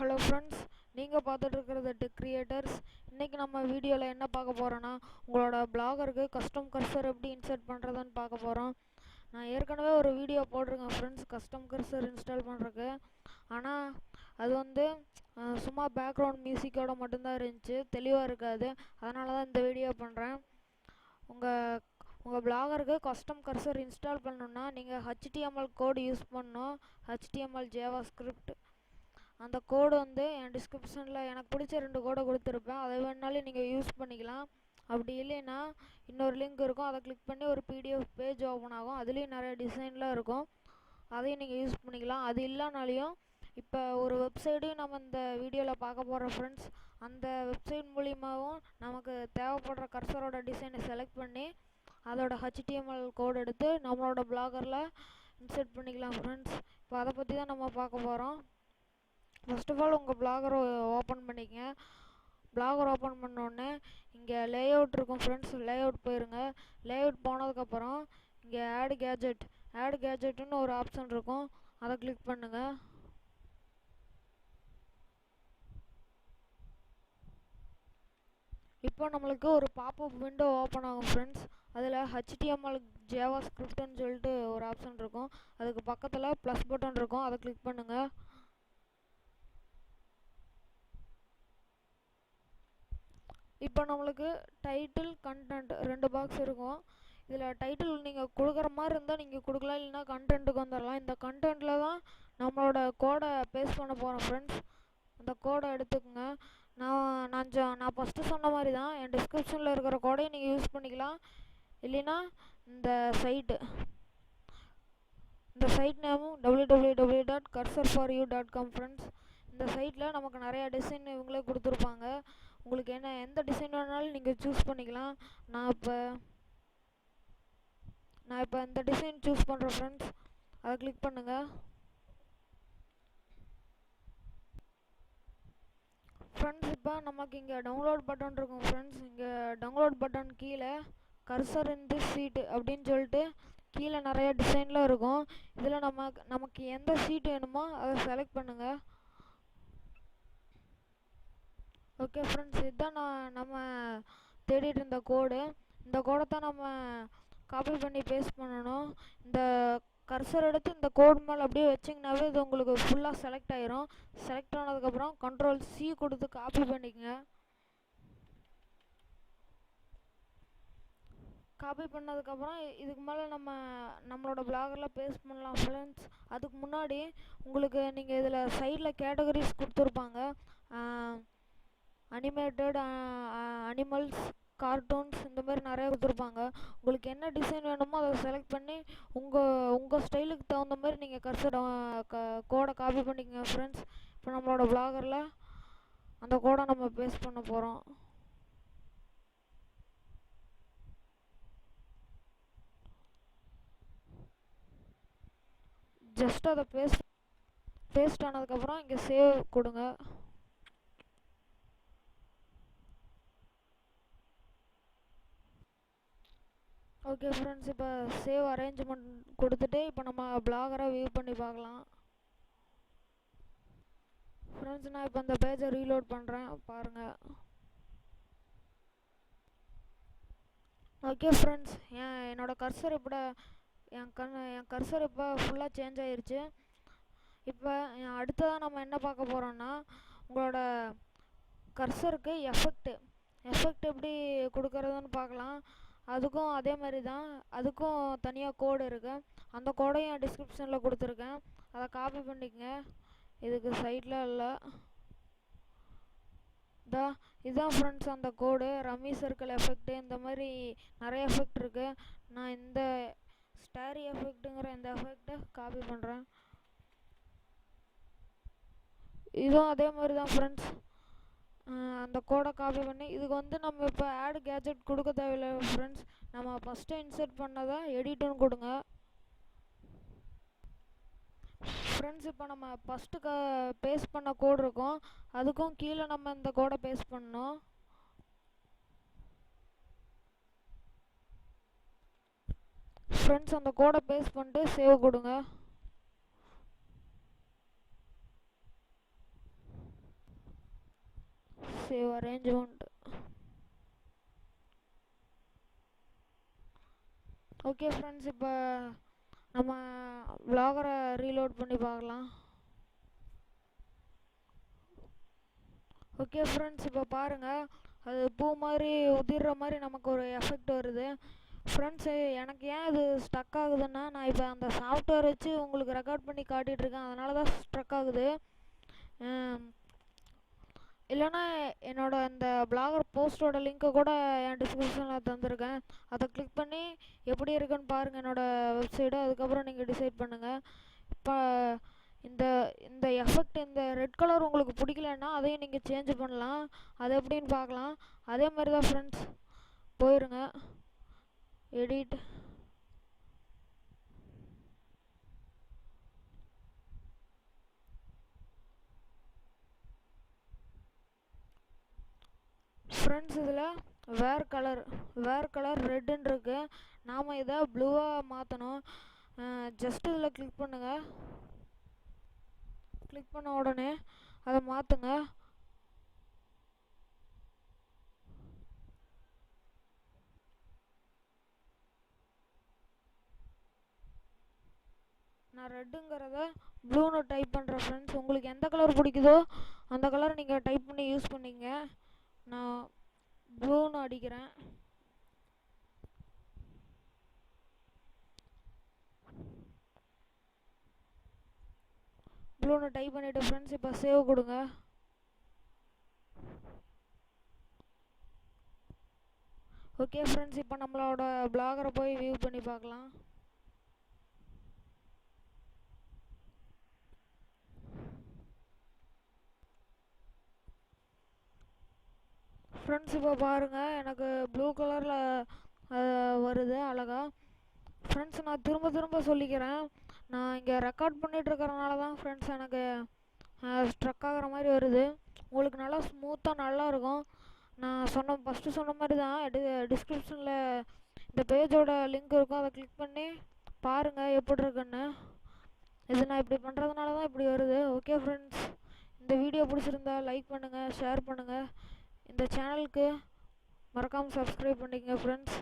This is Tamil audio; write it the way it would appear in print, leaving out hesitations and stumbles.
ஹலோ ஃப்ரெண்ட்ஸ், நீங்கள் பார்த்துட்டு இருக்கிறது டெக் கிரியேட்டர்ஸ். இன்றைக்கி நம்ம வீடியோவில் என்ன பார்க்க போகிறோன்னா, உங்களோட பிளாகருக்கு கஸ்டம் கர்சர் எப்படி இன்சர்ட் பண்ணுறதுன்னு பார்க்க போகிறோம். நான் ஏற்கனவே ஒரு வீடியோ போட்டிருக்கேன் ஃப்ரெண்ட்ஸ், கஸ்டம் கர்சர் இன்ஸ்டால் பண்ணுறதுக்கு. ஆனால் அது வந்து சும்மா பேக்ரவுண்ட் மியூசிக்கோட மட்டும்தான் இருந்துச்சு, தெளிவாக இருக்காது. அதனால தான் இந்த வீடியோ பண்ணுறேன். உங்கள் பிளாகருக்கு கஸ்டம் கர்சர் இன்ஸ்டால் பண்ணணுன்னா நீங்கள் HTML கோடு யூஸ் பண்ணணும். HTML JavaScript. அந்த கோடு வந்து என் டிஸ்கிரிப்ஷனில் எனக்கு பிடிச்ச 2 கோடை கொடுத்துருப்பேன். அதை வேணாலும் நீங்கள் யூஸ் பண்ணிக்கலாம். அப்படி இல்லைன்னா இன்னொரு லிங்க் இருக்கும், அதை கிளிக் பண்ணி ஒரு PDF பேஜ் ஓப்பன் ஆகும். அதுலேயும் நிறைய டிசைன்லாம் இருக்கும், அதையும் நீங்கள் யூஸ் பண்ணிக்கலாம். அது இல்லைனாலையும் இப்போ ஒரு வெப்சைட்டையும் நம்ம இந்த வீடியோவில் பார்க்க போகிறோம் ஃப்ரெண்ட்ஸ். அந்த வெப்சைட் மூலிமாவும் நமக்கு தேவைப்படுற கர்சரோட டிசைனை செலக்ட் பண்ணி அதோட HTML கோடு எடுத்து நம்மளோட பிளாகரில் இன்சர்ட் பண்ணிக்கலாம் ஃப்ரெண்ட்ஸ். இப்போ அதை பற்றி தான் நம்ம பார்க்க போகிறோம். ஃபர்ஸ்ட் ஆஃப் ஆல் உங்கள் பிளாகரை ஓப்பன் பண்ணிக்கங்க. பிளாகர் ஓப்பன் பண்ணோடனே இங்கே லேஅவுட் இருக்கும் ஃப்ரெண்ட்ஸ், லேஅவுட் போயிருங்க. லேஅவுட் போனதுக்கப்புறம் இங்கே ஆட் கேஜெட்டுன்னு ஒரு ஆப்ஷன் இருக்கும், அதை கிளிக் பண்ணுங்கள். இப்போ நம்மளுக்கு ஒரு பாப்அப் விண்டோ ஓப்பன் ஆகும் ஃப்ரெண்ட்ஸ். அதில் HTML JavaScriptன்னு சொல்லிட்டு ஒரு ஆப்ஷன் இருக்கும், அதுக்கு பக்கத்தில் ப்ளஸ் பட்டன் இருக்கும், அதை கிளிக் பண்ணுங்கள். இப்போ நம்மளுக்கு டைட்டில் கண்டென்ட் 2 பாக்ஸ் இருக்கும். இதில் டைட்டில் நீங்கள் கொடுக்குற மாதிரி இருந்தால் நீங்கள் கொடுக்கலாம், இல்லைனா கண்டென்ட்டுக்கு வந்துடலாம். இந்த கண்டென்ட்டில் தான் நம்மளோட கோடை பேஸ்ட் பண்ண போகிறோம் ஃப்ரெண்ட்ஸ். அந்த கோடை எடுத்துக்கோங்க. நான் ஃபஸ்ட்டு சொன்ன மாதிரி தான் என் டிஸ்கிரிப்ஷனில் இருக்கிற கோடையை நீங்கள் யூஸ் பண்ணிக்கலாம். இல்லைன்னா இந்த சைட் நேமும் www.cursorforyou.com ஃப்ரெண்ட்ஸ். இந்த சைட்டில் நமக்கு நிறையா டிசைன் இவங்களே கொடுத்துருப்பாங்க. உங்களுக்கு எந்த டிசைன் வேணாலும் நீங்கள் சூஸ் பண்ணிக்கலாம். நான் இப்போ இந்த டிசைன் சூஸ் பண்ணுறேன் ஃப்ரெண்ட்ஸ், அதை கிளிக் பண்ணுங்கள். ஃப்ரெண்ட்ஸ், இப்போ நமக்கு இங்கே டவுன்லோட் பட்டன் இருக்கும் ஃப்ரெண்ட்ஸ். இங்கே டவுன்லோட் பட்டன் கீழே கர்சர் இன் திஸ் சீட் அப்படின்னு சொல்லிட்டு கீழே நிறைய டிசைன்லாம் இருக்கும். இதில் நமக்கு எந்த சீட் வேணுமோ அதை செலக்ட் பண்ணுங்கள். ஓகே ஃப்ரெண்ட்ஸ், இதுதான் நம்ம தேடிட்டு இருந்த கோடு. இந்த கோடை தான் நம்ம காப்பி பண்ணி பேஸ்ட் பண்ணணும். இந்த கர்சர் எடுத்து இந்த கோடு மேலே அப்படியே வச்சிங்கனாவே இது உங்களுக்கு ஃபுல்லாக செலக்ட் ஆயிரும். செலக்ட் ஆனதுக்கப்புறம் Ctrl+C கொடுத்து காப்பி பண்ணிக்கங்க. காப்பி பண்ணதுக்கப்புறம் இதுக்கு மேலே நம்மளோட பிளாகரில் பேஸ்ட் பண்ணலாம் ஃப்ரெண்ட்ஸ். அதுக்கு முன்னாடி உங்களுக்கு நீங்கள் இதில் சைடில் கேட்டகரிஸ் கொடுத்துருப்பாங்க. அனிமேட்டட், அனிமல்ஸ், கார்ட்டூன்ஸ், இந்த மாதிரி நிறைய கொடுத்துருப்பாங்க. உங்களுக்கு என்ன டிசைன் வேணுமோ அதை செலக்ட் பண்ணி உங்கள் ஸ்டைலுக்கு தகுந்த மாதிரி நீங்கள் கர்சர் கோடை காப்பி பண்ணிக்கங்க ஃப்ரெண்ட்ஸ். இப்போ நம்மளோட பிளாகரில் அந்த கோடை நம்ம பேஸ்ட் பண்ண போகிறோம். ஜஸ்ட் அதை பேஸ்ட் ஆனதுக்கப்புறம் இங்கே சேவ் கொடுங்க. ஓகே ஃப்ரெண்ட்ஸ், இப்போ சேவ் அரேஞ்ச்மெண்ட் கொடுத்துட்டு இப்போ நம்ம பிளாகரை வியூ பண்ணி பார்க்கலாம் ஃப்ரெண்ட்ஸ். நான் இப்போ அந்த பேஜை ரீலோட் பண்ணுறேன், பாருங்கள். ஓகே ஃப்ரெண்ட்ஸ், என்னோடய கர்சர் என் கர்சர் இப்போ ஃபுல்லாக சேஞ்ச் ஆயிருச்சு. இப்போ அடுத்ததாக நம்ம என்ன பார்க்க போகிறோன்னா, உங்களோட கர்சருக்கு எஃபெக்ட் எப்படி கொடுக்கறதுன்னு பார்க்கலாம். அதுக்கும் அதே மாதிரி தான், அதுக்கும் தனியாக கோடு இருக்குது. அந்த கோடையும் டிஸ்கிரிப்ஷனில் கொடுத்துருக்கேன், அதை காப்பி பண்ணிக்கங்க. இதுக்கு சைடில் இல்லை, இதுதான் ஃப்ரெண்ட்ஸ் அந்த கோடு. ரம்மி சர்க்கிள் எஃபெக்ட்டு, இந்த மாதிரி நிறைய எஃபெக்ட் இருக்குது. நான் இந்த ஸ்டாரி எஃபெக்ட்டுங்கிற இந்த எஃபெக்டை காப்பி பண்ணுறேன். இதுவும் அதே மாதிரி தான் ஃப்ரெண்ட்ஸ். அந்த கோடை காப்பி பண்ணி இதுக்கு வந்து நம்ம இப்போ ஆட் கேஜெட் கொடுக்க தேவையில்லை ஃப்ரெண்ட்ஸ். நம்ம ஃபஸ்ட்டு இன்சர்ட் பண்ணதை எடிட்டுன்னு கொடுங்க ஃப்ரெண்ட்ஸ். இப்போ நம்ம ஃபஸ்ட்டு பேஸ்ட் பண்ண கோடு இருக்கும், அதுக்கும் கீழே நம்ம இந்த கோடை பேஸ்ட் பண்ணணும். ஃப்ரெண்ட்ஸ், அந்த கோடை பேஸ்ட் பண்ணிட்டு சேவ் கொடுங்க. Save arrangement. ஓகே ஃப்ரெண்ட்ஸ், இப்போ நம்ம vlogger-அ ரீலோட் பண்ணி பார்க்கலாம். ஓகே ஃப்ரெண்ட்ஸ், இப்போ பாருங்கள், அது பூ மாதிரி உதிர்ற மாதிரி நமக்கு ஒரு எஃபெக்ட் வருது. ஃப்ரெண்ட்ஸு, எனக்கு ஏன் இது ஸ்டக் ஆகுதுன்னா, நான் இப்போ அந்த சாஃப்ட்வேர் வச்சு உங்களுக்கு ரெக்கார்ட் பண்ணி காட்டிகிட்ருக்கேன், அதனால தான் ஸ்ட்ரக் ஆகுது. இல்லைனா என்னோட இந்த பிளாகர் போஸ்ட்டோட லிங்க்கை கூட என் டிஸ்கிரிப்ஷனில் தந்திருக்கேன். அதை கிளிக் பண்ணி எப்படி இருக்குன்னு பாருங்கள் என்னோடய வெப்சைடு. அதுக்கப்புறம் நீங்கள் டிசைட் பண்ணுங்கள். இப்போ இந்த இந்த எஃபெக்ட், இந்த ரெட் கலர் உங்களுக்கு பிடிக்கலன்னா அதையும் நீங்கள் சேஞ்ச் பண்ணலாம். அது எப்படின்னு பார்க்கலாம். அதே மாதிரி தான் ஃப்ரெண்ட்ஸ், போயிருங்க எடிட். ஃப்ரெண்ட்ஸ், இதில் வேர் கலர் ரெட்டுன்னு இருக்குது. நாம் இதை ப்ளூவாக மாற்றணும். ஜஸ்ட் இதில் கிளிக் பண்ணுங்கள். கிளிக் பண்ண உடனே அதை மாற்றுங்க. நான் ரெட்டுங்கிறத ப்ளூன்னு டைப் பண்ணுறேன் ஃப்ரெண்ட்ஸ். உங்களுக்கு எந்த கலர் பிடிக்குதோ அந்த கலர் நீங்கள் டைப் பண்ணி யூஸ் பண்ணிங்க. நான் ப்ளூன்னு அடிக்கிறேன். ப்ளூன்னு டைப் பண்ணிவிட்டு ஃப்ரெண்ட்ஸ், இப்போ சேவ் கொடுங்க. ஓகே ஃப்ரெண்ட்ஸ், இப்போ நம்மளோட பிளாகரை போய் வியூ பண்ணி பார்க்கலாம். ஃப்ரெண்ட்ஸ், இப்போ பாருங்கள், எனக்கு ப்ளூ கலரில் வருது அழகா. ஃப்ரெண்ட்ஸ், நான் திரும்ப திரும்ப சொல்லிக்கிறேன், நான் இங்கே ரெக்கார்ட் பண்ணிகிட்ருக்கறனால தான் ஃப்ரெண்ட்ஸ் எனக்கு ஸ்ட்ரக் ஆகிற மாதிரி வருது. உங்களுக்கு நல்லா ஸ்மூத்தாக நல்லாயிருக்கும். நான் ஃபஸ்ட்டு சொன்ன மாதிரி தான் டிஸ்கிரிப்ஷனில் இந்த பேஜோட லிங்க் இருக்கும். அதை கிளிக் பண்ணி பாருங்கள் எப்படி இருக்குன்னு. இது நான் இப்படி பண்ணுறதுனால தான் இப்படி வருது. ஓகே ஃப்ரெண்ட்ஸ், இந்த வீடியோ பிடிச்சிருந்தா லைக் பண்ணுங்கள், ஷேர் பண்ணுங்கள். இந்த சேனலுக்கு மறக்காமல் சப்ஸ்கிரைப் பண்ணிக்கங்க ஃப்ரெண்ட்ஸ்.